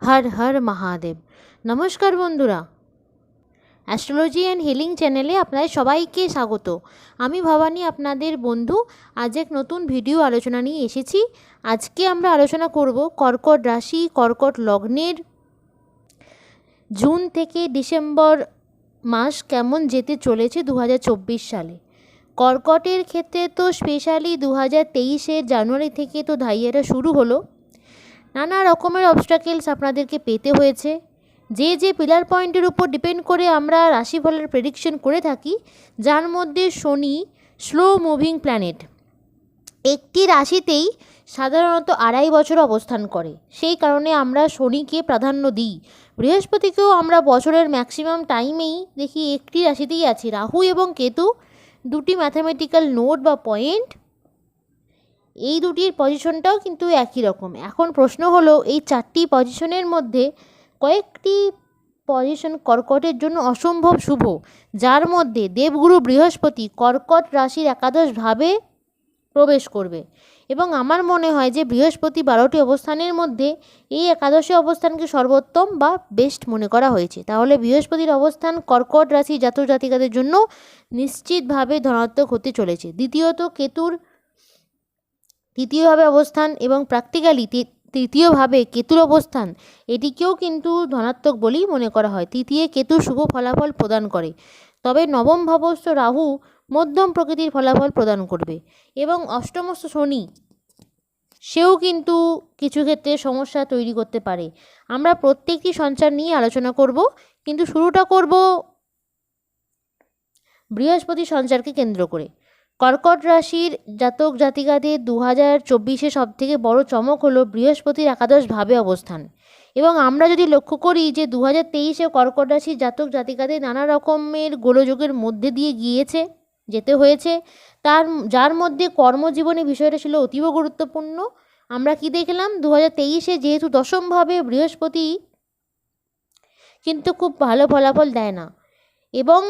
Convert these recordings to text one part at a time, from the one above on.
হর হর মহাদেব। নমস্কার বন্ধুরা, astrology and healing চ্যানেলে আপনাদের সবাইকে স্বাগত। আমি ভবানী, আপনাদের বন্ধু। আজ এক নতুন ভিডিও আলোচনা নিয়ে এসেছি। আজকে আমরা আলোচনা করব কর্কট রাশি, কর্কট লগ্নের জুন থেকে ডিসেম্বর মাস কেমন যেতে চলেছে 2024 সালে। কর্কটের ক্ষেত্রে তো স্পেশালি 2023-এর জানুয়ারি থেকে তো ধাইয়াটা শুরু হলো। নানা রকমের অবস্টাকেলস আপনাদেরকে পেতে হয়েছে। যে পিলার পয়েন্টের উপর ডিপেন্ড করে আমরা রাশিফলের প্রেডিকশন করে থাকি, যার মধ্যে শনি স্লো মুভিং প্ল্যানেট, একটি রাশিতেই সাধারণত 2.5 বছর অবস্থান করে। সেই কারণে আমরা শনিকে প্রাধান্য দিই। বৃহস্পতিকেও আমরা বছরের ম্যাক্সিমাম টাইমেই দেখি একটি রাশিতেই আছে। রাহু এবং কেতু দুটি ম্যাথামেটিক্যাল নোড বা পয়েন্ট, এই দুটির পজিশনটাও কিন্তু একই রকম। এখন প্রশ্ন হলো, এই 4টি পজিশনের মধ্যে কয়েকটি পজিশন কর্কটের জন্য অসম্ভব শুভ, যার মধ্যে দেবগুরু বৃহস্পতি কর্কট রাশির একাদশভাবে প্রবেশ করবে। এবং আমার মনে হয় যে বৃহস্পতি 12টি অবস্থানের মধ্যে এই একাদশী অবস্থানকে সর্বোত্তম বা বেস্ট মনে করা হয়েছে। তাহলে বৃহস্পতির অবস্থান কর্কট রাশি জাতক জাতিকাদের জন্য নিশ্চিতভাবে ধনাত্মক হতে চলেছে। দ্বিতীয়ত কেতুর তৃতীয়ভাবে অবস্থান এবং প্র্যাকটিক্যালি তৃতীয়ভাবে কেতুর অবস্থান, এটিকেও কিন্তু ধনাত্মক বলেই মনে করা হয়। তৃতীয় কেতু শুভ ফলাফল প্রদান করে, তবে নবম ভাবস্থ রাহু মধ্যম প্রকৃতির ফলাফল প্রদান করবে। এবং অষ্টমস্থ শনি, সেও কিন্তু কিছু ক্ষেত্রে সমস্যা তৈরি করতে পারে। আমরা প্রত্যেকটি সঞ্চার নিয়ে আলোচনা করব, কিন্তু শুরুটা করব বৃহস্পতি সঞ্চারকে কেন্দ্র করে। কর্কট রাশির জাতক জাতিকাদের 2024-এ সবথেকে বড় চমক হলো বৃহস্পতির একাদশভাবে অবস্থান। এবং আমরা যদি লক্ষ্য করি যে 2023-এ কর্কট রাশির জাতক জাতিকাদের নানা রকমের গোলযোগের মধ্যে দিয়ে যেতে হয়েছে, যার মধ্যে কর্মজীবনে বিষয়টা ছিল অতীব গুরুত্বপূর্ণ। আমরা কি দেখলাম, 2023-এ যেহেতু দশমভাবে বৃহস্পতি কিন্তু খুব ভালো ফলাফল দেয় না, এবং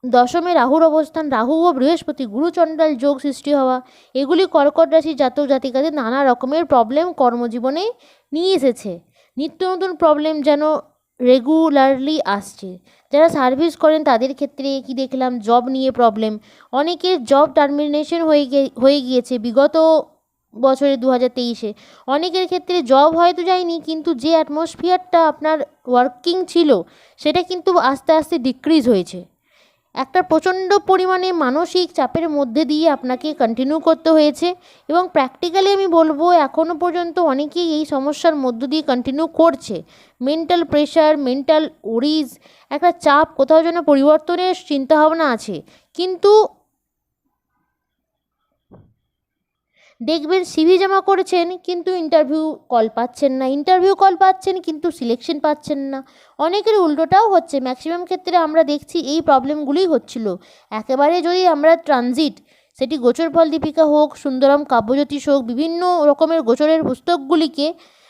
দশমে রাহুর অবস্থান, রাহু ও বৃহস্পতি গুরুচণ্ডাল যোগ সৃষ্টি হওয়া, এগুলি কর্কট রাশির জাতক জাতিকাদের নানা রকমের প্রবলেম কর্মজীবনে নিয়ে এসেছে। নিত্য নতুন প্রবলেম যেন রেগুলারলি আসছে। যারা সার্ভিস করেন তাদের ক্ষেত্রে কি দেখলাম, জব নিয়ে প্রবলেম। অনেকের জব টার্মিনেশন হয়ে গিয়েছে বিগত বছরে 2023-এ। অনেকের ক্ষেত্রে জব হয়তো যায়নি, কিন্তু যে অ্যাটমসফিয়ারটা আপনার ওয়ার্কিং ছিল সেটা কিন্তু আস্তে আস্তে ডিক্রিজ হয়েছে। একটা প্রচণ্ড পরিমাণে মানসিক চাপের মধ্যে দিয়ে আপনাকে কন্টিনিউ করতে হয়েছে। এবং প্র্যাকটিক্যালি আমি বলবো, এখনও পর্যন্ত অনেকেই এই সমস্যার মধ্য দিয়ে কন্টিনিউ করছে। মেন্টাল প্রেশার, মেন্টাল ওরিজ, একটা চাপ, কোথাও যেন পরিবর্তনের চিন্তাভাবনা আছে। কিন্তু দেখবেন সিভি জমা করেছেন কিন্তু ইন্টারভিউ কল পাচ্ছেন কিন্তু সিলেকশন পাচ্ছেন না। অনেকের উল্টোটাও হচ্ছে। ম্যাক্সিমাম ক্ষেত্রে আমরা দেখছি এই প্রবলেমগুলোই হচ্ছিল। একেবারে যদি আমরা ট্রানজিট, সেটি গোচর ফল দীপিকা হোক, সুন্দরম কাব্যজ্যোতিষ হোক, বিভিন্ন রকমের গোচরের পুস্তকগুলিকে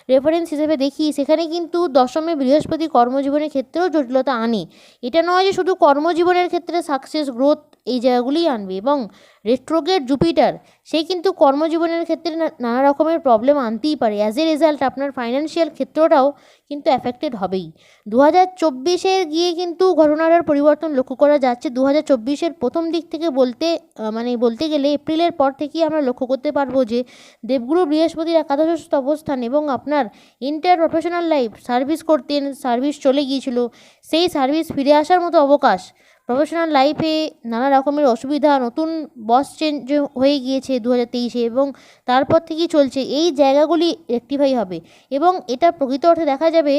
রেফারেন্স হিসেবে দেখি, সেখানে কিন্তু দশমে বৃহস্পতি কর্মজীবনের ক্ষেত্রেও জটিলতা আনে। এটা নয় যে শুধু কর্মজীবনের ক্ষেত্রে সাকসেস, গ্রোথ এই জায়গাগুলিই আনবে। এবং রেট্রোগ্রেড জুপিটার, সে কিন্তু কর্মজীবনের ক্ষেত্রে নানা রকমের প্রবলেম আনতেই পারে। অ্যাজ এ রেজাল্ট আপনার ফাইন্যান্সিয়াল ক্ষেত্রটাও কিন্তু অ্যাফেক্টেড হবেই। 2024-এর গিয়ে কিন্তু ঘটনাটার পরিবর্তন লক্ষ্য করা যাচ্ছে। 2024-এর প্রথম দিক থেকে বলতে গেলে এপ্রিলের পর থেকেই আমরা লক্ষ্য করতে পারবো যে দেবগুরু বৃহস্পতির একাদশস্থ অবস্থান এবং আপনার ইন্টার প্রফেশনাল লাইফ, সার্ভিস করতেন, সার্ভিস চলে গিয়েছিল, সেই সার্ভিস ফিরে আসার মতো অবকাশ, প্রফেশনাল লাইফে নানা রকমের অসুবিধা, নতুন বস চেঞ্জ হয়ে গিয়েছে 2023-এ, এবং তারপর থেকেই চলছে, এই জায়গাগুলি রেক্টিফাই হবে। এবং এটা প্রকৃত অর্থে দেখা যাবে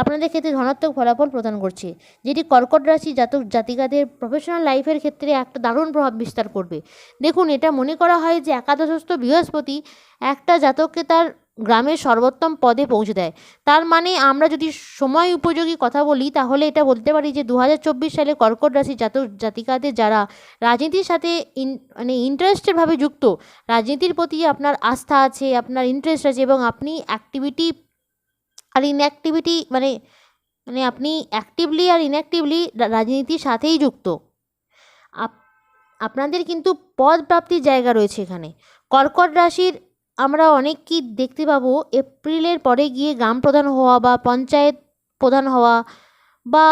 আপনাদের ক্ষেত্রে ধনাত্মক ফলাফল প্রদান করছে, যেটি কর্কট রাশি জাতক জাতিকাদের প্রফেশনাল লাইফের ক্ষেত্রে একটা দারুণ প্রভাব বিস্তার করবে। দেখুন, এটা মনে করা হয় যে একাদশস্থ বৃহস্পতি একটা জাতককে তার গ্রামের সর্বোত্তম পদে পৌঁছে দেয়। তার মানে আমরা যদি সময় উপযোগী কথা বলি, তাহলে এটা বলতে পারি যে 2024 সালে কর্কট রাশি জাতক জাতিকাদের যারা রাজনীতির সাথে ইন্টারেস্টেডভাবে যুক্ত, রাজনীতির প্রতি আপনার আস্থা আছে, আপনার ইন্টারেস্ট আছে, এবং আপনি অ্যাক্টিভিটি আর ইনঅ্যাক্টিভিটি আপনি অ্যাক্টিভলি আর ইনঅ্যাক্টিভলি রাজনীতির সাথেই যুক্ত, আপনাদের কিন্তু পদ প্রাপ্তির জায়গা রয়েছে এখানে। কর্কট রাশির আমরা অনেককেই দেখতে পাবো এপ্রিলের পরে গিয়ে গ্রাম প্রধান হওয়া বা পঞ্চায়েত প্রধান হওয়া, বা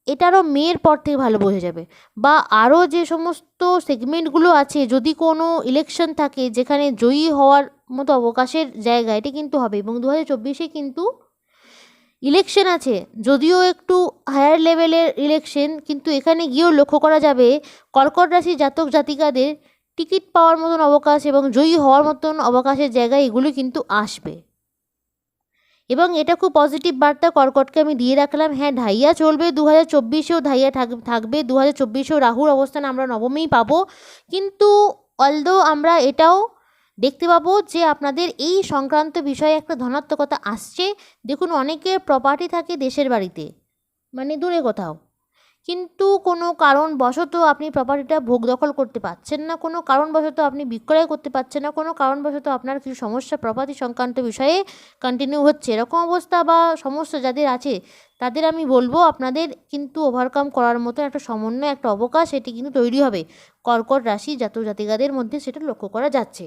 এটারও মের পর থেকে ভালো বোঝা যাবে, বা আরও যে সমস্ত সেগমেন্টগুলো আছে, যদি কোনো ইলেকশন থাকে যেখানে জয়ী হওয়ার মতো অবকাশের জায়গা, এটা কিন্তু হবে। এবং 2024-এ কিন্তু ইলেকশন আছে, যদিও একটু হায়ার লেভেলের ইলেকশন, কিন্তু এখানে গিয়েও লক্ষ্য করা যাবে কর্কট রাশির জাতক জাতিকাদের টিকিট পাওয়ার মতন অবকাশ এবং জয়ী হওয়ার মতন অবকাশের জায়গা এগুলো কিন্তু আসবে। এবং এটা খুব পজিটিভ বার্তা কর্কটকে আমি দিয়ে রাখলাম। হ্যাঁ, ঢাইয়া চলবে, 2024-এও ঢাইয়া থাকবে, 2024-এও রাহুর অবস্থান আমরা নবমেই পাবো, কিন্তু অলদো আমরা এটাও দেখতে পাবো যে আপনাদের এই সংক্রান্ত বিষয়ে একটা ধনাত্মকতা আসছে। দেখুন, অনেকের প্রপার্টি থাকে দেশের বাড়িতে, মানে দূরে কোথাও, কিন্তু কোনো কারণবশত আপনি প্রপার্টিটা ভোগ দখল করতে পারছেন না, কোনো কারণবশত আপনি বিক্রয় করতে পারছেন না, কোনো কারণবশত আপনার কিছু সমস্যা প্রপার্টি সংক্রান্ত বিষয়ে কন্টিনিউ হচ্ছে, এরকম অবস্থা বা সমস্যা যাদের আছে তাদের আমি বলবো আপনাদের কিন্তু ওভারকাম করার মতো একটা সমন্বয়, একটা অবকাশ এটি কিন্তু তৈরি হবে। কর্কট রাশি জাতক জাতিকাদের মধ্যে সেটা লক্ষ্য করা যাচ্ছে।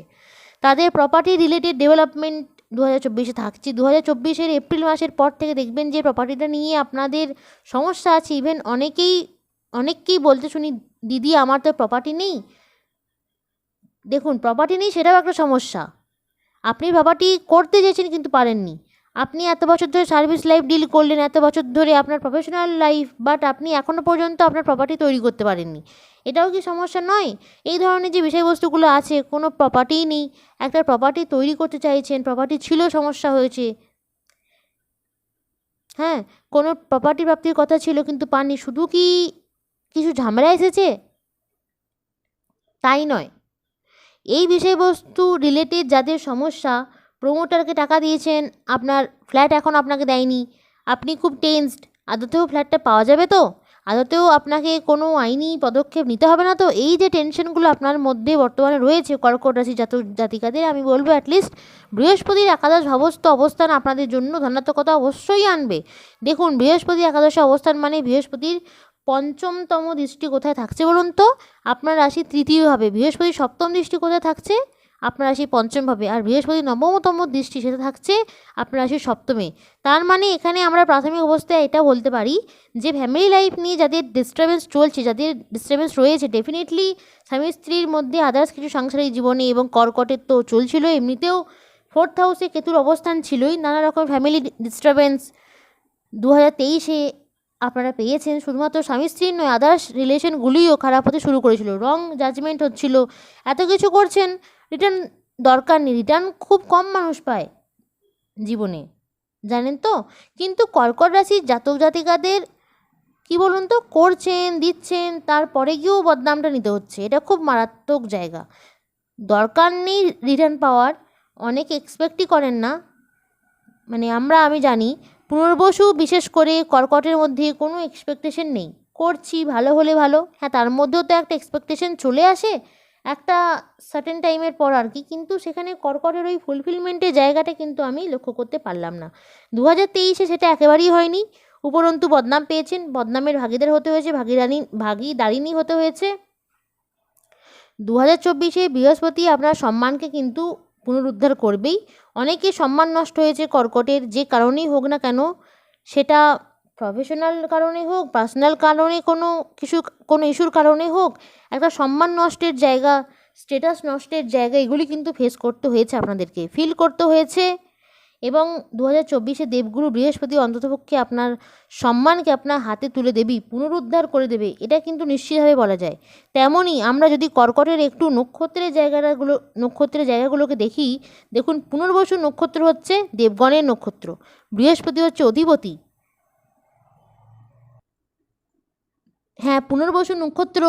তাদের প্রপার্টি রিলেটেড ডেভেলপমেন্ট 2024-এ থাকছে। 2024-এর এপ্রিল মাসের পর থেকে দেখবেন যে প্রপার্টিটা নিয়ে আপনাদের সমস্যা আছে। ইভেন অনেককেই বলতে শুনি, দিদি আমার তো প্রপার্টি নেই। দেখুন, প্রপার্টি নেই সেটাও একটা সমস্যা। আপনি প্রপার্টি করতে চেয়েছেন কিন্তু পারেননি। আপনি এত বছর ধরে সার্ভিস লাইফ ডিল করলেন, এত বছর ধরে আপনার প্রফেশনাল লাইফ, বাট আপনি এখনও পর্যন্ত আপনার প্রপার্টি তৈরি করতে পারেননি। এটাও কি সমস্যা নয়? এই ধরনের যে বিষয়বস্তুগুলো আছে, কোনো প্রপার্টিই নেই, একটা প্রপার্টি তৈরি করতে চাইছেন, প্রপার্টি ছিল, সমস্যা হয়েছে। হ্যাঁ, কোনো প্রপার্টি প্রাপ্তির কথা ছিল কিন্তু পাননি, শুধু কি কিছু ঝামেলা এসেছে? তাই নয়, এই বিষয়বস্তু রিলেটেড যাদের সমস্যা, প্রমোটারকে টাকা দিয়েছেন, আপনার ফ্ল্যাট এখন আপনাকে দেয়নি, আপনি খুব টেনসড, আদতেও ফ্ল্যাটটা পাওয়া যাবে তো, আদতেও আপনাকে কোনো আইনি পদক্ষেপ নিতে হবে না তো, এই যে টেনশনগুলো আপনার মধ্যে বর্তমানে রয়েছে কর্কট রাশি জাতক জাতিকাদের, আমি বলবো অ্যাটলিস্ট বৃহস্পতির একাদশ ভাবস্থ অবস্থান আপনাদের জন্য ধনাত্মকতা অবশ্যই আনবে। দেখুন, বৃহস্পতি একাদশে অবস্থান মানে বৃহস্পতির পঞ্চমতম দৃষ্টি কোথায় থাকছে বলুন তো? আপনার রাশি তৃতীয়ভাবে। বৃহস্পতির সপ্তম দৃষ্টি কোথায় থাকছে? আপনার রাশি পঞ্চমভাবে। আর বৃহস্পতির নবমতম দৃষ্টি সেটা থাকছে আপনার রাশির সপ্তমে। তার মানে এখানে আমরা প্রাথমিক অবস্থায় এটা বলতে পারি যে ফ্যামিলি লাইফ নিয়ে যাদের ডিস্টারবেন্স চলছে, যাদের ডিস্টারবেন্স রয়েছে, ডেফিনেটলি স্বামী স্ত্রীর মধ্যে আদার্স কিছু সাংসারিক জীবনে, এবং কর্কটের তো চলছিল, এমনিতেও 4th হাউসে কেতুর অবস্থান ছিলই, নানা রকম ফ্যামিলি ডিস্টারবেন্স 2023-এ আপনারা পেয়েছেন। শুধুমাত্র স্বামী স্ত্রীর নয়, আদার্স রিলেশনগুলিও খারাপ হতে শুরু করেছিল, রং জাজমেন্ট হচ্ছিল, এত কিছু করছেন, রিটার্ন দরকার নেই, রিটার্ন খুব কম মানুষ পায় জীবনে, জানেন তো। কিন্তু কর্কট রাশির জাতক জাতিকাদের কি বলুন তো, করছেন, দিচ্ছেন, তারপরে গিয়েও বদনামটা নিতে হচ্ছে, এটা খুব মারাত্মক জায়গা। দরকার নেই রিটার্ন পাওয়ার, অনেকে এক্সপেক্টই করেন না, মানে আমি জানি পুনর্বসু বিশেষ করে কর্কটের মধ্যে কোনো এক্সপেকটেশন নেই, করছি ভালো হলে ভালো, হ্যাঁ তার মধ্যেও তো একটা এক্সপেকটেশন চলে আসে একটা সার্টেন টাইমের পর আর কি, কিন্তু সেখানে কর্কটের ওই ফুলফিলমেন্টের জায়গাটা কিন্তু আমি লক্ষ্য করতে পারলাম না। 2023-এ সেটা একেবারেই হয়নি, উপরন্তু বদনাম পেয়েছেন, বদনামের ভাগীদার হতে হয়েছে, ভাগীদারিনী হতে হয়েছে। 2024-এ বৃহস্পতি আপনার সম্মানকে কিন্তু পুনরুদ্ধার করবেই। অনেকের সম্মান নষ্ট হয়েছে কর্কটের, যে কারণেই হোক না কেন, সেটা প্রফেশনাল কারণে হোক, পার্সোনাল কারণে, কোনো ইস্যুর কারণে হোক, একটা সম্মান নষ্টের জায়গা, স্ট্যাটাস নষ্টের জায়গা, এগুলি কিন্তু ফেস করতে হয়েছে, আপনাদেরকে ফিল করতে হয়েছে। এবং 2024-এ দেবগুরু বৃহস্পতি অন্ততপক্ষে আপনার সম্মানকে আপনার হাতে তুলে দেবেই, পুনরুদ্ধার করে দেবে, এটা কিন্তু নিশ্চিতভাবে বলা যায়। তেমনই আমরা যদি কর্কটের একটু নক্ষত্রের জায়গাগুলোকে দেখি, দেখুন পুনর্বসু নক্ষত্র হচ্ছে দেবগণের নক্ষত্র, বৃহস্পতি হচ্ছে অধিপতি। হ্যাঁ, পুনর্বসু নক্ষত্র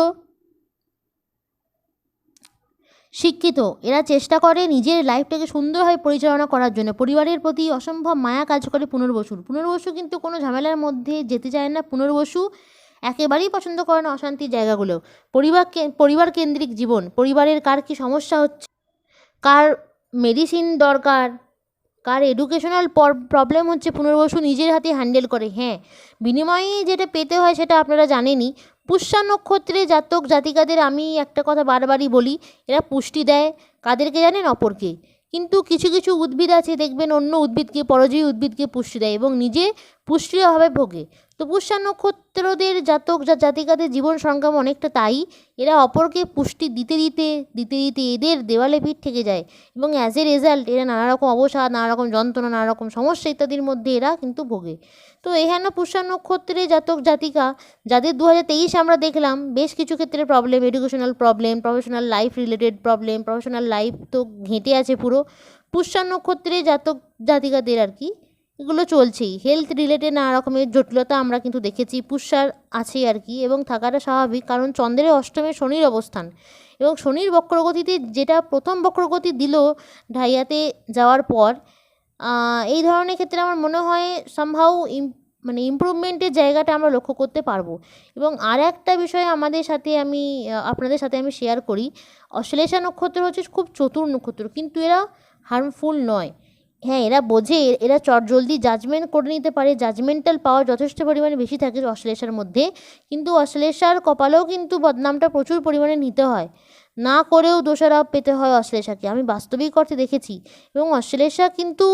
শিক্ষিত, এরা চেষ্টা করে নিজের লাইফটাকে সুন্দরভাবে পরিচালনা করার জন্য, পরিবারের প্রতি অসম্ভব মায়া কাজ করে পুনর্বসু কিন্তু কোনো ঝামেলার মধ্যে যেতে চায় না। পুনর্বসু একেবারেই পছন্দ করে না অশান্তির জায়গাগুলো। পরিবার কেন্দ্রিক জীবন, পরিবারের কার কী সমস্যা হচ্ছে, কার মেডিসিন দরকার, কার এডুকেশনাল প্রবলেম হচ্ছে, পুনর্বসু নিজের হাতে হ্যান্ডেল করে। হ্যাঁ, বিনিময়ে যেটা পেতে হয় সেটা আপনারা জানেনই। পুষ্যা নক্ষত্রে জাতক জাতিকাদের আমি একটা কথা বারবারই বলি, এরা পুষ্টি দেয় কাদেরকে জানেন? অপরকে। কিন্তু কিছু কিছু উদ্ভিদ আছে দেখবেন অন্য উদ্ভিদকে, পরজীবী উদ্ভিদকে পুষ্টি দেয় এবং নিজে পুষ্টির অভাবে ভোগে। তো পুষ্যা নক্ষত্রদের জাতক জাতিকাদের জীবন সংগ্রাম অনেকটা তাই। এরা অপরকে পুষ্টি দিতে দিতে দিতে দিতে এদের দেওয়ালে পিঠ থেকে যায় এবং অ্যাজ এ রেজাল্ট এরা নানা রকম অবসাদ, নানা রকম যন্ত্রণা, নানা রকম সমস্যা ইত্যাদির মধ্যে এরা কিন্তু ভোগে। তো এখানে পুষ্যা নক্ষত্রের জাতক জাতিকা যাদের 2023 আমরা দেখলাম বেশ কিছু ক্ষেত্রে problem, educational problem, professional life related problem, professional life তো ঘেঁটে আছে পুরো। পুষ্যা নক্ষত্রের জাতক জাতিকাদের আর কি এগুলো চলছেই। হেলথ রিলেটেড নানা রকমের জটিলতা আমরা কিন্তু দেখেছি পুষ্যার আছে আর কি, এবং থাকাটা স্বাভাবিক, কারণ চন্দ্রের অষ্টমে শনির অবস্থান এবং শনির বক্রগতিতে যেটা প্রথম বক্রগতি দিল ঢাইয়াতে যাওয়ার পর, এই ধরনের ক্ষেত্রে আমার মনে হয় সামহাউ মানে ইমপ্রুভমেন্টের জায়গাটা আমরা লক্ষ্য করতে পারবো। এবং আর একটা বিষয় আপনাদের সাথে আমি শেয়ার করি, অশ্লেষা নক্ষত্র হচ্ছে খুব চতুর নক্ষত্র, কিন্তু এরা হার্মফুল নয়। হ্যাঁ, এরা বোঝে, এরা জলদি জাজমেন্ট করে নিতে পারে, জাজমেন্টাল পাওয়ার যথেষ্ট পরিমাণে বেশি থাকে অশ্লেষার মধ্যে, কিন্তু অশ্লেষার কপালেও কিন্তু বদনামটা প্রচুর পরিমাণে নিতে হয়, না করেও দোষারোপ পেতে হয় অশ্লেষাকে, আমি বাস্তবিক অর্থে দেখেছি। এবং অশ্লেষা কিন্তু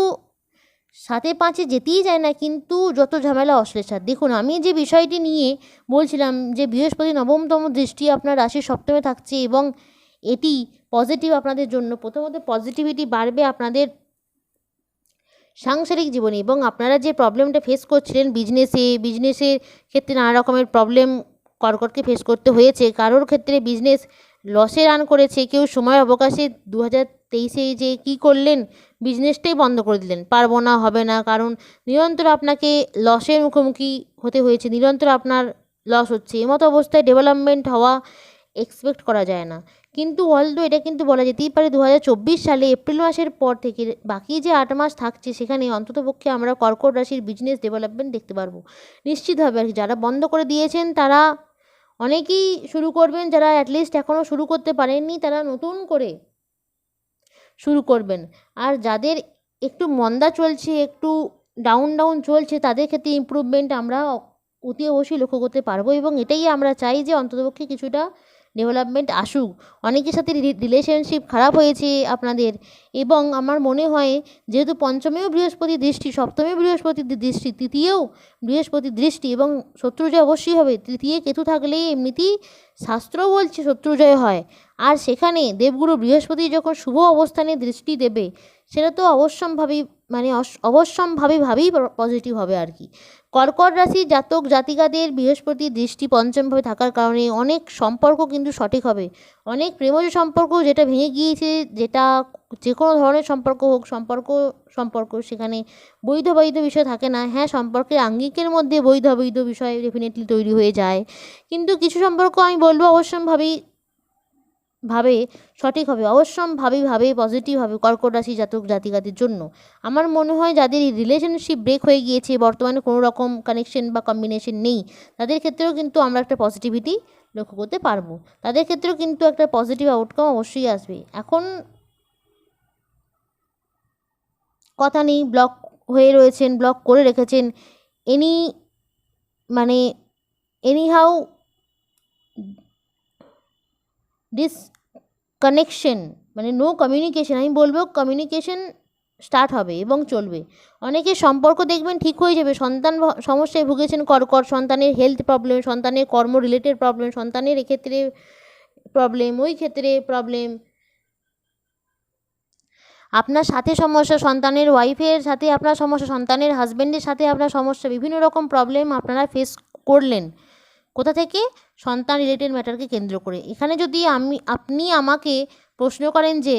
7-5 যেতেই যায় না, কিন্তু যত ঝামেলা অশ্লেষার। দেখুন, আমি যে বিষয়টি নিয়ে বলছিলাম যে বৃহস্পতি নবমতম দৃষ্টি আপনার রাশির সপ্তমে থাকছে এবং এটি পজিটিভ আপনাদের জন্য। প্রথমত পজিটিভিটি বাড়বে আপনাদের সাংসারিক জীবনে, এবং আপনারা যে প্রবলেমটা ফেস করছিলেন বিজনেসের ক্ষেত্রে নানা রকমের প্রবলেম কর্কটকে ফেস করতে হয়েছে। কারোর ক্ষেত্রে বিজনেস লসে রান করেছে, কেউ সময় অবকাশে 2023 যে কী করলেন, বিজনেসটাই বন্ধ করে দিলেন, পারবো না, হবে না, কারণ নিরন্তর আপনাকে লসের মুখোমুখি হতে হয়েছে, নিরন্তর আপনার লস হচ্ছে। এমতো অবস্থায় ডেভেলপমেন্ট হওয়া এক্সপেক্ট করা যায় না। কিন্তু অলদো এটা কিন্তু বলা যেতেই পারে 2024 সালে এপ্রিল মাসের পর থেকে বাকি যে 8 মাস থাকছে সেখানে অন্ততপক্ষে আমরা কর্কট রাশির বিজনেস ডেভেলপমেন্ট দেখতে পারবো নিশ্চিতভাবে আর কি। যারা বন্ধ করে দিয়েছেন তারা অনেকেই শুরু করবেন, যারা অ্যাটলিস্ট এখনও শুরু করতে পারেননি তারা নতুন করে শুরু করবেন। আর যাদের একটু মন্দা চলছে, একটু ডাউন চলছে, তাদের ক্ষেত্রে ইমপ্রুভমেন্ট আমরা অতি অবশ্যই লক্ষ্য করতে পারবো, এবং এটাই আমরা চাই যে অন্ততপক্ষে কিছুটা ডেভেলপমেন্ট আসুক। অনেকের সাথে রিলেশনশিপ খারাপ হয়েছে আপনাদের, এবং আমার মনে হয় যেহেতু পঞ্চমেও বৃহস্পতি দৃষ্টি, সপ্তমে বৃহস্পতির দৃষ্টি, তৃতীয়েও বৃহস্পতির দৃষ্টি, এবং শত্রুজয় অবশ্যই হবে। তৃতীয় কেতু থাকলে এমনিতেই শাস্ত্র বলছে শত্রুজয় হয়, আর সেখানে দেবগুরু বৃহস্পতি যখন শুভ অবস্থানে দৃষ্টি দেবে সেটা তো অবশ্যম্ভাবীভাবেই পজিটিভ হবে আর কি। কর্কট রাশির জাতক জাতিকাদের বৃহস্পতির দৃষ্টি পঞ্চমভাবে থাকার কারণে অনেক সম্পর্ক কিন্তু সঠিক হবে। অনেক প্রেমজ সম্পর্ক যেটা ভেঙে গিয়েছে, যেটা যে কোনো ধরনের সম্পর্ক হোক, সম্পর্ক সেখানে বৈধ বিষয় থাকে না। হ্যাঁ, সম্পর্কের আঙ্গিকের মধ্যে বৈধ বিষয় ডেফিনেটলি তৈরি হয়ে যায়, কিন্তু কিছু সম্পর্ক আমি বলবো ভাবে সঠিক হবে, অবশ্যম্ভাবীভাবে পজিটিভ হবে কর্কট রাশি জাতক জাতিকাদের জন্য। আমার মনে হয় যাদের রিলেশনশিপ ব্রেক হয়ে গিয়েছে, বর্তমানে কোনো রকম কানেকশন বা কম্বিনেশন নেই, তাদের ক্ষেত্রেও কিন্তু আমরা একটা পজিটিভিটি লক্ষ্য করতে পারবো, তাদের ক্ষেত্রেও কিন্তু একটা পজিটিভ আউটকাম অবশ্যই আসবে। এখন কথা নেই, ব্লক হয়ে রয়েছেন, ব্লক করে রেখেছেন, এনিহাউ ডিসকানেকশন, নো কমিউনিকেশন, আমি বলবো কমিউনিকেশন স্টার্ট হবে এবং চলবে। অনেকের সম্পর্ক দেখবেন ঠিক হয়ে যাবে। সন্তান সমস্যায় ভুগেছেন কর্কট, সন্তানের হেলথ প্রবলেম, সন্তানের কর্ম রিলেটেড প্রবলেম, সন্তানের এক্ষেত্রে প্রবলেম, ওই ক্ষেত্রে প্রবলেম, আপনার সাথে সমস্যা, সন্তানের ওয়াইফের সাথে আপনার সমস্যা, সন্তানের হাজব্যান্ডের সাথে আপনার সমস্যা, বিভিন্ন রকম প্রবলেম আপনারা ফেস করলেন। কোথা থেকে? সন্তান রিলেটেড ম্যাটারকে কেন্দ্র করে। এখানে যদি আপনি আমাকে প্রশ্ন করেন যে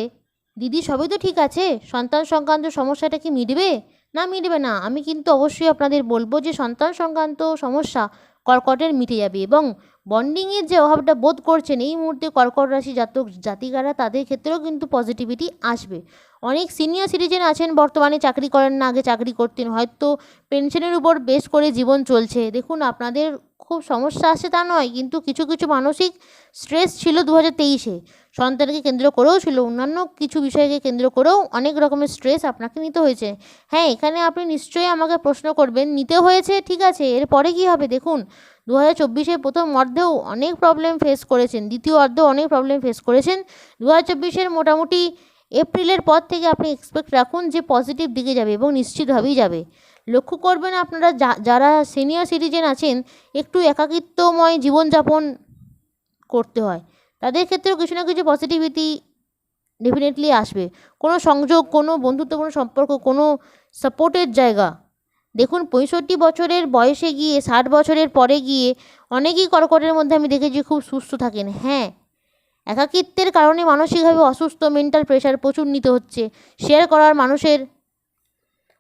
দিদি সবই তো ঠিক আছে, সন্তান সংক্রান্ত সমস্যাটা কি মিটবে? না, মিটবে না। আমি কিন্তু অবশ্যই আপনাদের বলবো যে সন্তান সংক্রান্ত সমস্যা কর্কটের মিটে যাবে, এবং বন্ডিংয়ের যে অভাবটা বোধ করছেন এই মুহূর্তে কর্কট রাশি জাতক জাতিকারা, তাদের ক্ষেত্রেও কিন্তু পজিটিভিটি আসবে। অনেক সিনিয়র সিটিজেন আছেন বর্তমানে, চাকরি করেন না, আগে চাকরি করতেন, হয়তো পেনশনের উপর বেস করে জীবন চলছে। দেখুন, আপনাদের খুব সমস্যা আসছে তা নয়, কিন্তু কিছু মানসিক স্ট্রেস ছিল 2023-এ, সন্তানকে কেন্দ্র করেও ছিল, অন্যান্য কিছু বিষয়কে কেন্দ্র করেও অনেক রকমের স্ট্রেস আপনাকে নিতে হয়েছে। হ্যাঁ, এখানে আপনি নিশ্চয়ই আমাকে প্রশ্ন করবেন, নিতে হয়েছে ঠিক আছে, এরপরে কী হবে? দেখুন, 2024-এর প্রথম অর্ধেও অনেক প্রবলেম ফেস করেছেন, দ্বিতীয় অর্ধেও অনেক প্রবলেম ফেস করেছেন। 2024-এর মোটামুটি এপ্রিলের পর থেকে আপনি এক্সপেক্ট রাখুন যে পজিটিভ দিকে যাবে এবং নিশ্চিতভাবেই যাবে। লক্ষ্য করবেন আপনারা যারা সিনিয়র সিটিজেন আছেন, একটু একাকিত্বময় জীবনযাপন করতে হয়, তাদের ক্ষেত্রেও কিছু না কিছু পজিটিভিটি ডেফিনেটলি আসবে। কোনো সংযোগ, কোনো বন্ধুত্বপূর্ণ সম্পর্ক, কোনো সাপোর্টের জায়গা। দেখুন 65 বছরের বয়সে গিয়ে 60 বছরের পরে গিয়ে অনেকেই কর্কটের মধ্যে আমি দেখেছি খুব সুস্থ থাকেন। হ্যাঁ, একাকিত্বের কারণে মানসিকভাবে অসুস্থ, মেন্টাল প্রেশার প্রচুর নিতে হচ্ছে, শেয়ার করার মানুষের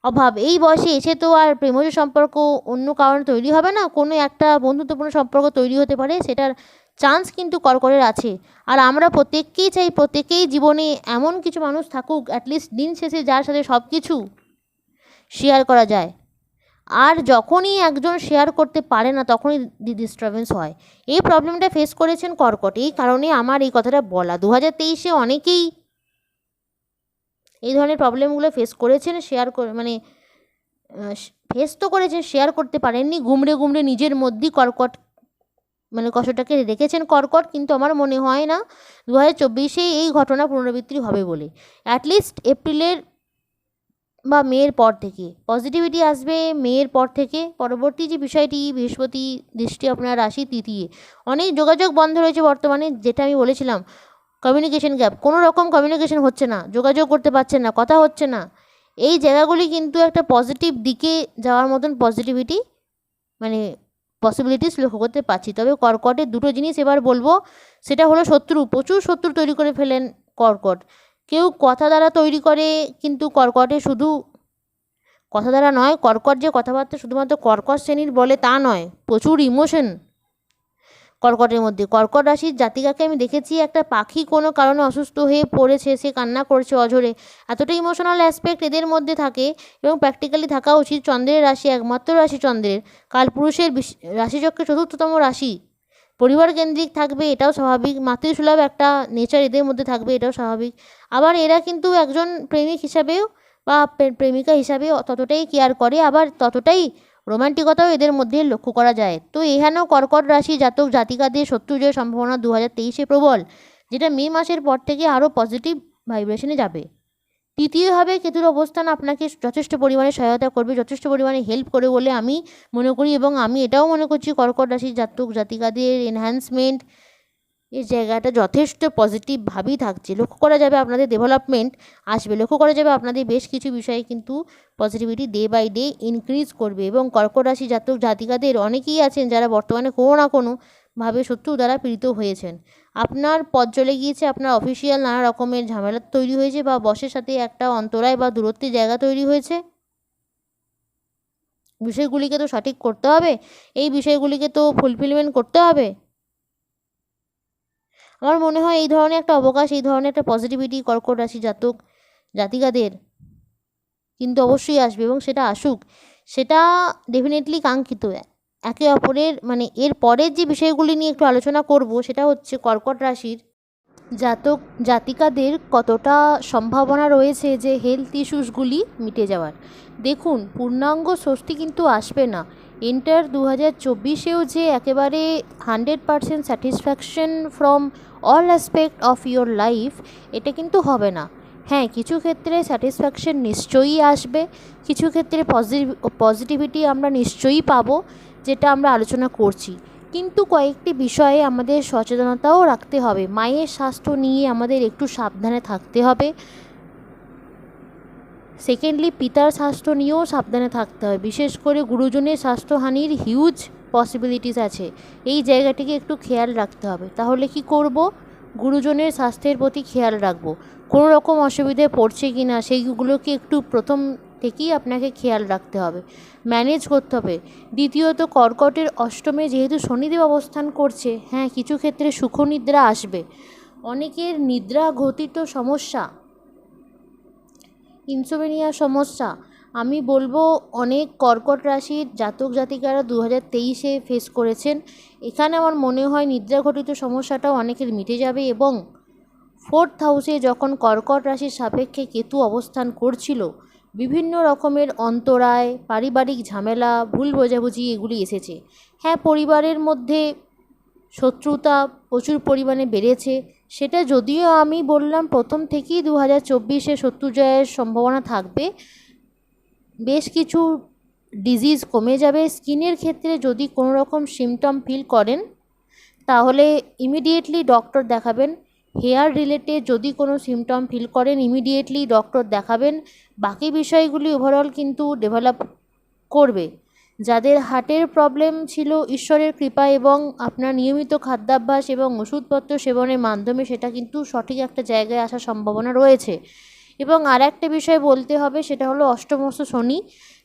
অভাব। এই বয়সে এসে তো আর প্রেমজ সম্পর্ক অন্য কারণে তৈরি হবে না, কোনো একটা বন্ধুত্বপূর্ণ সম্পর্ক তৈরি হতে পারে, সেটার চান্স কিন্তু কর্কটের আছে। আর আমরা প্রত্যেককেই চাই, প্রত্যেকেই জীবনে এমন কিছু মানুষ থাকুক অ্যাটলিস্ট দিন শেষে, যার সাথে সব কিছু শেয়ার করা যায়। আর যখনই একজন শেয়ার করতে পারে না, তখনই ডিস্টারবেন্স হয়। এই প্রবলেমটা ফেস করেছেন কর্কট, এই কারণে আমার এই কথাটা বলা। 2023-এ অনেকেই এই ধরনের প্রবলেমগুলো ফেস করেছেন, শেয়ার করে মানে ফেস তো করেছেন, শেয়ার করতে পারেননি। গুমড়ে গুমড়ে নিজের মধ্যেই কর্কট মানে কষ্টটাকে রেখেছেন কর্কট। কিন্তু আমার মনে হয় না 2024-এ এই ঘটনা পুনরাবৃত্তি হবে বলে। অ্যাটলিস্ট এপ্রিলের বা মেয়ের পর থেকে পজিটিভিটি আসবে। মেয়ের পর থেকে পরবর্তী যে বিষয়টি, বৃহস্পতি দৃষ্টি আপনার রাশি তৃতীয়, অনেক যোগাযোগ বন্ধ রয়েছে বর্তমানে, যেটা আমি বলেছিলাম কমিউনিকেশন গ্যাপ, কোনো রকম কমিউনিকেশন হচ্ছে না, যোগাযোগ করতে পারছেন না, কথা হচ্ছে না। এই জায়গাগুলি কিন্তু একটা পজিটিভ দিকে যাওয়ার মতন পজিটিভিটি মানে পসিবিলিটিস লক্ষ্য করতে পারছি। তবে কর্কটের দুটো জিনিস এবার বলবো, সেটা হলো শত্রু। প্রচুর শত্রু তৈরি করে ফেলেন কর্কট। কেউ কথা দ্বারা তৈরি করে, কিন্তু কর্কটে শুধু কথা দ্বারা নয়, কর্কট যে কথাবার্তা শুধুমাত্র কর্কট শ্রেণীর বলে তা নয়, প্রচুর ইমোশন কর্কটের মধ্যে। কর্কট রাশির জাতিকাকে আমি দেখেছি, একটা পাখি কোনো কারণে অসুস্থ হয়ে পড়েছে, সে কান্না করছে অঝরে, এতটা ইমোশনাল অ্যাসপেক্ট এদের মধ্যে থাকে। এবং প্র্যাকটিক্যালি থাকা উচিত। চন্দ্রের রাশি, একমাত্র রাশি চন্দ্রের, কালপুরুষের রাশিচক্রে চতুর্থতম রাশি, পরিবার কেন্দ্রিক থাকবে, এটাও স্বাভাবিক। মাতৃসুলভ একটা নেচার এদের মধ্যে থাকবে, এটাও স্বাভাবিক। আবার এরা কিন্তু একজন প্রেমিক হিসাবেও বা প্রেমিকা হিসাবে ততটাই কেয়ার করে, আবার ততটাই রোমান্টিকতাও এদের মধ্যে লক্ষ্য করা যায়। তো এখানেও কর্কট রাশি জাতক জাতিকাদের শত্রু জয়ের সম্ভাবনা 2023-এ প্রবল, যেটা মে মাসের পর থেকে আরও পজিটিভ ভাইব্রেশনে যাবে। তৃতীয়ভাবে কেতুর অবস্থান আপনাকে যথেষ্ট পরিমাণে সহায়তা করবে, যথেষ্ট পরিমাণে হেল্প করে বলে আমি মনে করি। এবং আমি এটাও মনে করছি কর্কট রাশির জাতক জাতিকাদের এনহ্যান্সমেন্ট এই জায়গাটা যথেষ্ট পজিটিভভাবেই থাকছে। লক্ষ্য করা যাবে আপনাদের ডেভেলপমেন্ট আসবে, লক্ষ্য করা যাবে আপনাদের বেশ কিছু বিষয়ে কিন্তু positivity day by day increase করবে। এবং কর্কট রাশি জাতক জাতিকাদের অনেকেই আছেন যারা বর্তমানে কোনো না কোনোভাবে শত্রু দ্বারা পীড়িত হয়েছেন। আপনার পথ চলে গিয়েছে, আপনার অফিসিয়াল নানা রকমের ঝামেলা তৈরি হয়েছে, বা বসের সাথে একটা অন্তরায় বা দূরত্বের জায়গা তৈরি হয়েছে। বিষয়গুলিকে তো সঠিক করতে হবে, এই বিষয়গুলিকে তো ফুলফিলমেন্ট করতে হবে। আমার মনে হয় এই ধরনের একটা অবকাশ, এই ধরনের একটা পজিটিভিটি কর্কট রাশি জাতক জাতিকাদের কিন্তু অবশ্যই আসবে, এবং সেটা আসুক, সেটা ডেফিনেটলি কাঙ্ক্ষিত। একে অপরের মানে এর পরের যে বিষয়গুলি নিয়ে একটু আলোচনা করব, সেটা হচ্ছে কর্কট রাশির জাতক জাতিকাদের কতটা সম্ভাবনা রয়েছে যে হেলথ ইস্যুসগুলি মিটে যাওয়ার। দেখুন, পূর্ণাঙ্গ স্বস্তি কিন্তু আসবে না। এন্টার 2024-এও যে একেবারে 100% satisfaction from all aspect of your life, এটা কিন্তু হবে না। হ্যাঁ, কিছু ক্ষেত্রে স্যাটিসফ্যাকশন নিশ্চয়ই আসবে, কিছু ক্ষেত্রে পজিটিভিটি আমরা নিশ্চয়ই পাবো, যেটা আমরা আলোচনা করছি। কিন্তু কয়েকটি বিষয়ে আমাদের সচেতনতাও রাখতে হবে। মায়ের স্বাস্থ্য নিয়ে আমাদের একটু সাবধানে থাকতে হবে। সেকেন্ডলি, পিতার স্বাস্থ্য নিয়েও সাবধানে থাকতে হবে। বিশেষ করে গুরুজনের স্বাস্থ্যহানির হিউজ পসিবিলিটিস আছে, এই জায়গাটিকে একটু খেয়াল রাখতে হবে। তাহলে কি করব? গুরুজনের স্বাস্থ্যের প্রতি খেয়াল রাখবো, কোনো রকম অসুবিধায় পড়ছে কি না সেইগুলোকে একটু প্রথম থেকেই আপনাকে খেয়াল রাখতে হবে, ম্যানেজ করতে হবে। দ্বিতীয়ত, কর্কটের অষ্টমে যেহেতু শনিদেব অবস্থান করছে, হ্যাঁ, কিছু ক্ষেত্রে সুখনিদ্রা আসবে। অনেকের নিদ্রা ঘটিত সমস্যা, ইনসোমেনিয়া সমস্যা, আমি বলবো অনেক কর্কট রাশির জাতক জাতিকারা 2023-এ ফেস করেছেন। এখানে আমার মনে হয় নিদ্রা ঘটিত সমস্যাটাও অনেকের মিটে যাবে। এবং 4th হাউসে যখন কর্কট রাশির সাপেক্ষে কেতু অবস্থান করছিল, বিভিন্ন রকমের অন্তরায়, পারিবারিক ঝামেলা, ভুল বোঝাবুঝি এগুলি এসেছে। হ্যাঁ, পরিবারের মধ্যে শত্রুতা প্রচুর পরিমাণে বেড়েছে, সেটা যদিও আমি বললাম প্রথম থেকেই 2024-এ শত্রুজয়ের সম্ভাবনা থাকবে, বেশ কিছু ডিজিজ কমে যাবে। স্কিনের ক্ষেত্রে যদি কোনো রকম সিমটম ফিল করেন তাহলে ইমিডিয়েটলি ডক্টর দেখাবেন। হেয়ার রিলেটেড যদি কোনো সিমটম ফিল করেন ইমিডিয়েটলি ডক্টর দেখাবেন। বাকি বিষয়গুলি ওভারঅল কিন্তু ডেভেলপ করবে। যাদের হার্টের প্রবলেম ছিল, ঈশ্বরের কৃপা এবং আপনার নিয়মিত খাদ্যাভ্যাস এবং ওষুধপত্র সেবনের মাধ্যমে সেটা কিন্তু সঠিক একটা জায়গায় আসার সম্ভাবনা রয়েছে। এবং আর একটা বিষয় বলতে হবে, সেটা হলো অষ্টমস্ত শনি।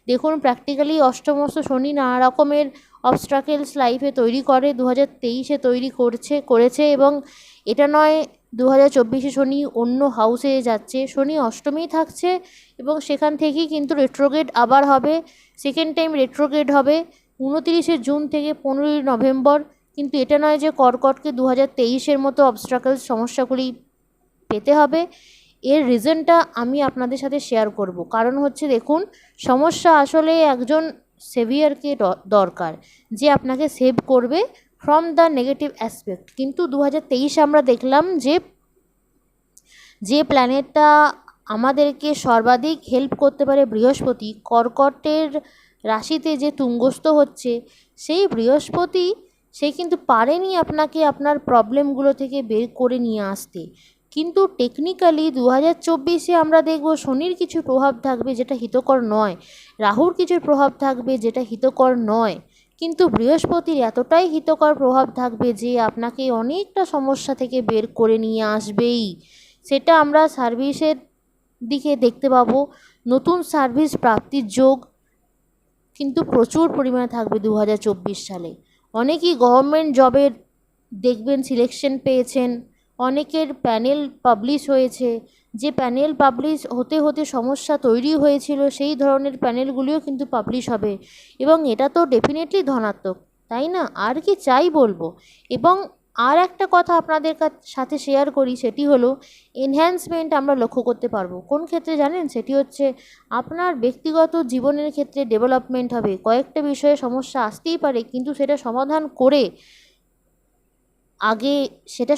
দেখুন, প্র্যাকটিক্যালি অষ্টমস্ত শনি নানা রকমের অবস্ট্রাকেলস লাইফে তৈরি করে, 2023-এ তৈরি করেছে এবং এটা নয় 2024-এ শনি অন্য হাউসে যাচ্ছে, শনি অষ্টমেই থাকছে এবং সেখান থেকেই কিন্তু রেট্রোগ্রেড আবার হবে। সেকেন্ড টাইম রেট্রোগ্রেড হবে 29শে জুন থেকে 15ই নভেম্বর। কিন্তু এটা নয় যে কর্কটকে 2023-এর মতো অবস্ট্রাকেলস সমস্যাগুলি পেতে হবে। এর রিজনটা আমি আপনাদের সাথে শেয়ার করব। কারণ হচ্ছে, দেখুন, সমস্যা আসলে একজন সেভিয়ারকে দরকার, যে আপনাকে সেভ করবে ফ্রম দ্য নেগেটিভ অ্যাসপেক্ট। কিন্তু 2023 আমরা দেখলাম যে প্ল্যানেটটা আমাদেরকে সর্বাধিক হেল্প করতে পারে, বৃহস্পতি, কর্কটের রাশিতে যে তুঙ্গস্থ হচ্ছে, সেই বৃহস্পতি সে কিন্তু পারেনি আপনাকে আপনার প্রবলেমগুলো থেকে বের করে নিয়ে আসতে। কিন্তু টেকনিক্যালি 2024-এ আমরা দেখব শনির কিছু প্রভাব থাকবে যেটা হিতকর নয়, রাহুর কিছু প্রভাব থাকবে যেটা হিতকর নয়, কিন্তু বৃহস্পতির এতটাই হিতকর প্রভাব থাকবে যে আপনাকে অনেকটা সমস্যা থেকে বের করে নিয়ে আসবেই। সেটা আমরা সার্ভিসের দিকে দেখতে পাবো। নতুন সার্ভিস প্রাপ্তির যোগ কিন্তু প্রচুর পরিমাণে থাকবে 2024 সালে। অনেকেই গভর্নমেন্ট জবের দেখবেন সিলেকশন পেয়েছেন, অনেকের প্যানেল পাবলিশ হয়েছে। যে প্যানেল পাবলিশ হতে হতে সমস্যা তৈরি হয়েছিল, সেই ধরনের প্যানেলগুলিও কিন্তু পাবলিশ হবে এবং এটা তো ডেফিনেটলি ধনাত্মক, তাই না? আর কি চাই বলবো। এবং আর একটা কথা আপনাদের সাথে শেয়ার করি, সেটি হলো এনহ্যান্সমেন্ট আমরা লক্ষ্য করতে পারবো। কোন ক্ষেত্রে জানেন? সেটি হচ্ছে আপনার ব্যক্তিগত জীবনের ক্ষেত্রে ডেভেলপমেন্ট হবে। কয়েকটা বিষয়ে সমস্যা আসতেই পারে, কিন্তু সেটা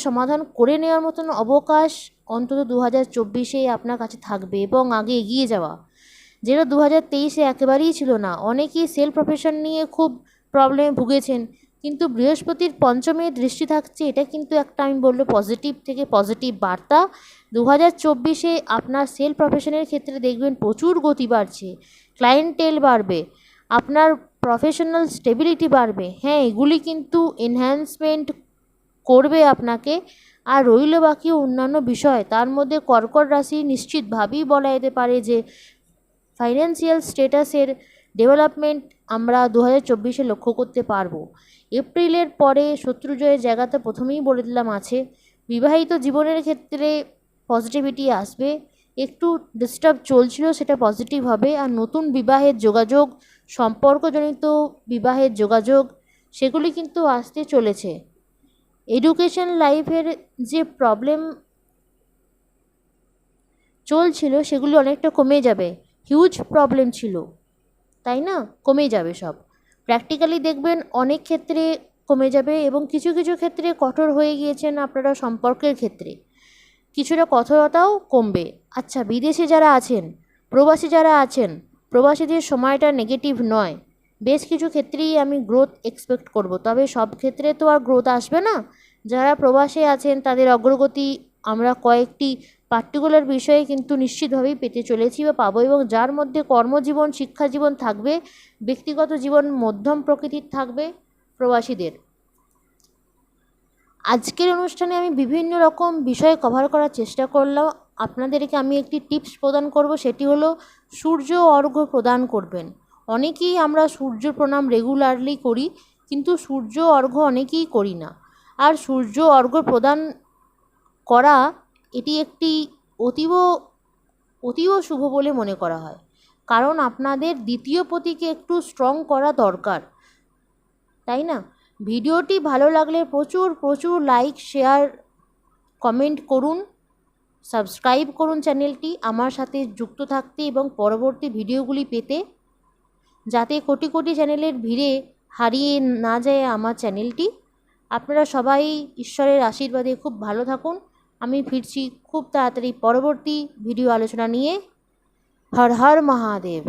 সমাধান করে নেওয়ার মতন অবকাশ অন্তত 2024-এ আপনার কাছে থাকবে এবং আগে এগিয়ে যাওয়া, যেটা 2023-এ একেবারেই ছিল না। অনেকেই সেলফ প্রফেশন নিয়ে খুব প্রবলেমে ভুগেছেন, কিন্তু বৃহস্পতির পঞ্চমে দৃষ্টি থাকছে, এটা কিন্তু একটা, আমি বলবো, পজিটিভ থেকে পজিটিভ বার্তা। 2024-এ আপনার সেলফ প্রফেশনের ক্ষেত্রে দেখবেন প্রচুর গতি বাড়ছে, ক্লায়েন্টেল বাড়বে, আপনার প্রফেশনাল স্টেবিলিটি বাড়বে। হ্যাঁ, এগুলি কিন্তু এনহ্যান্সমেন্ট করবে আপনাকে। আর রইল বাকি অন্যান্য বিষয়, তার মধ্যে কর্কট রাশি নিশ্চিতভাবেই বলা যেতে পারে যে ফাইন্যান্সিয়াল স্ট্যাটাসের ডেভেলপমেন্ট আমরা 2024-এ লক্ষ্য করতে পারবো। এপ্রিলের পরে শত্রুজয়ের জায়গাটা প্রথমেই বলে দিলাম আছে। বিবাহিত জীবনের ক্ষেত্রে পজিটিভিটি আসবে, একটু ডিস্টার্ব চলছিল, সেটা পজিটিভ হবে। আর নতুন বিবাহের যোগাযোগ, সম্পর্কজনিত বিবাহের যোগাযোগ, সেগুলি কিন্তু আসতে চলেছে। এডুকেশন লাইফের যে প্রবলেম চলছিল সেগুলি অনেকটা কমে যাবে। হিউজ প্রবলেম ছিল, তাই না? কমে যাবে সব। প্র্যাকটিক্যালি দেখবেন অনেক ক্ষেত্রে কমে যাবে এবং কিছু কিছু ক্ষেত্রে কঠোর হয়ে গিয়েছেন আপনারা সম্পর্কের ক্ষেত্রে, কিছুটা কঠোরতাও কমবে। আচ্ছা, বিদেশে যারা আছেন, প্রবাসী যারা আছেন, প্রবাসীদের সময়টা নেগেটিভ নয়। বেশ কিছু ক্ষেত্রেই আমি গ্রোথ এক্সপেক্ট করব, তবে সব ক্ষেত্রে তো আর গ্রোথ আসবে না। যারা প্রবাসে আছেন তাদের অগ্রগতি আমরা কয়েকটি পার্টিকুলার বিষয়ে কিন্তু নিশ্চিতভাবেই পেতে চলেছি বা পাবো, এবং যার মধ্যে কর্মজীবন, শিক্ষাজীবন থাকবে, ব্যক্তিগত জীবন মধ্যম প্রকৃতির থাকবে প্রবাসীদের। আজকের অনুষ্ঠানে আমি বিভিন্ন রকম বিষয় কভার করার চেষ্টা করলাম। আপনাদেরকে আমি একটি টিপস প্রদান করব, সেটি হলো সূর্য অর্ঘ্য প্রদান করবেন। অনেকেই আমরা সূর্য প্রণাম রেগুলারলি করি, কিন্তু সূর্য অর্ঘ্য অনেকেই করি না। আর সূর্য অর্ঘ্য প্রদান করা এটি একটি অতীব অতীব শুভ বলে মনে করা হয়, কারণ আপনাদের দ্বিতীয় পতিকে একটু স্ট্রং করা দরকার, তাই না? ভিডিওটি ভালো লাগলে প্রচুর প্রচুর লাইক, শেয়ার, কমেন্ট করুন, সাবস্ক্রাইব করুন চ্যানেলটি আমার সাথে যুক্ত থাকতে এবং পরবর্তী ভিডিওগুলি পেতে, যাতে কোটি কোটি চ্যানেলের ভিড়ে হারিয়ে না যায় আমার চ্যানেলটি। আপনারা সবাই ঈশ্বরের আশীর্বাদে খুব ভালো থাকুন। আমি ফিরছি খুব তাড়াতাড়ি পরবর্তী ভিডিও আলোচনা নিয়ে। হর হর মহাদেব।